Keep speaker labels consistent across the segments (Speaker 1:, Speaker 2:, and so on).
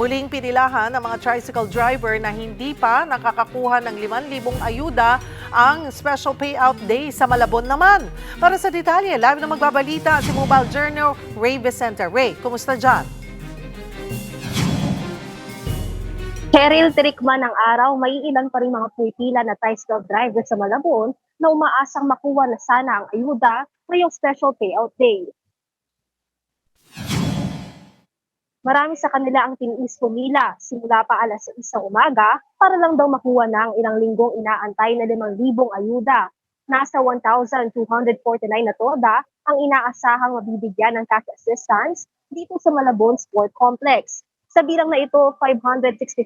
Speaker 1: Muling pinilahan ng mga tricycle driver na hindi pa nakakakuha ng 5,000 ayuda ang Special Payout Day sa Malabon naman. Para sa detalye, live na magbabalita si Mobile Journal Ray Vicente. Ray, kumusta dyan?
Speaker 2: Cheryl, Trikman ng araw, may ilan pa rin mga pipila na tricycle driver sa Malabon na umaasang makuha na sana ang ayuda ngayong Special Payout Day. Marami sa kanila ang tiniis pumila simula pa alas 6 ng umaga para lang daw makuha na ang ilang linggong inaantay na 5,000 ayuda. Nasa 1,249 na toda ang inaasahang mabibigyan ng cash assistance dito sa Malabon Sport Complex. Sa bilang na ito, 565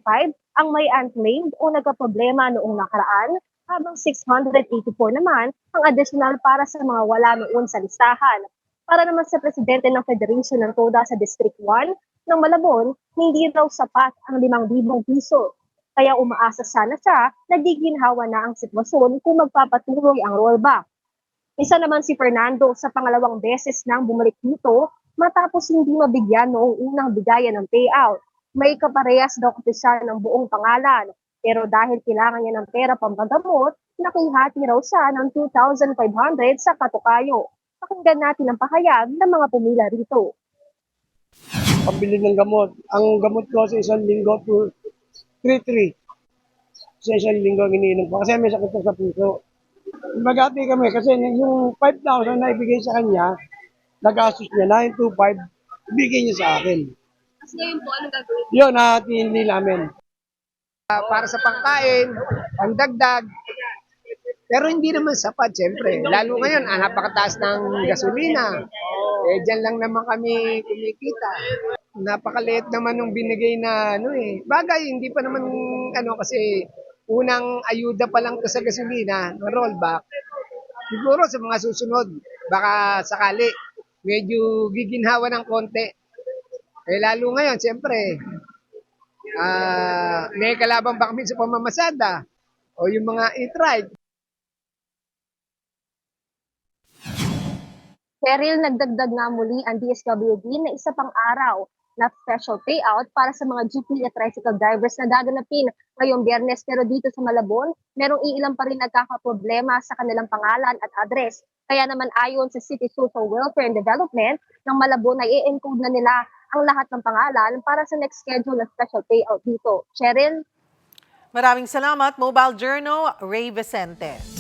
Speaker 2: ang may unclaimed o nagkaproblema noong nakaraan, habang 684 naman ang additional para sa mga wala noon sa listahan. Para naman sa presidente ng Federation ng TODA sa District 1 ng Malabon, hindi raw sapat ang 5,000 piso. Kaya umaasa sana siya na giginhawa na ang sitwasyon kung magpapatuloy ang rollback. Isa naman si Fernando sa pangalawang beses nang bumalik dito matapos hindi mabigyan noong unang bigayan ng payout. May kaparehas daw kasi siya ng buong pangalan. Pero dahil kailangan niya ng pera pambagamot, nakihati raw siya ng 2,500 sa katukayo. Pakinggan natin ang pahayag ng mga pumila rito.
Speaker 3: Pambili ng gamot. Ang gamot ko sa isang linggo to 3-3. Sa isang linggo ang iniinom ko. Kasi may sakit ko sa puso. Magati kami kasi yung 5,000 na ibigay sa kanya, nagastos niya, 925, ibigay niya sa akin.
Speaker 2: Kasi ngayon po, anong gagawin?
Speaker 3: Yun, nahatindi namin.
Speaker 4: Para sa pangkain, pangdagdag. Pero hindi naman sapat, siyempre. Lalo ngayon, napakataas ng gasolina. Diyan lang naman kami kumikita. Napakaliit naman nung binigay na Bagay, hindi pa naman kasi unang ayuda pa lang to sa gasolina, na rollback. Siguro sa mga susunod, baka sakali, medyo giginhawa ng konti. Lalo ngayon, siyempre, may kalaban ba kami sa pamamasada o yung mga e-trike.
Speaker 2: Cheryl, nagdagdag nga muli ang DSWD na isa pang araw na special payout para sa mga jeepney at tricycle drivers na gaganapin ngayong Biyernes. Pero dito sa Malabon, merong iilan pa rin nagkakaproblema sa kanilang pangalan at address. Kaya naman ayon sa City Social Welfare and Development ng Malabon ay i-encode na nila ang lahat ng pangalan para sa next schedule na special payout dito. Cheryl?
Speaker 1: Maraming salamat, Mobile Journal Ray Vicente.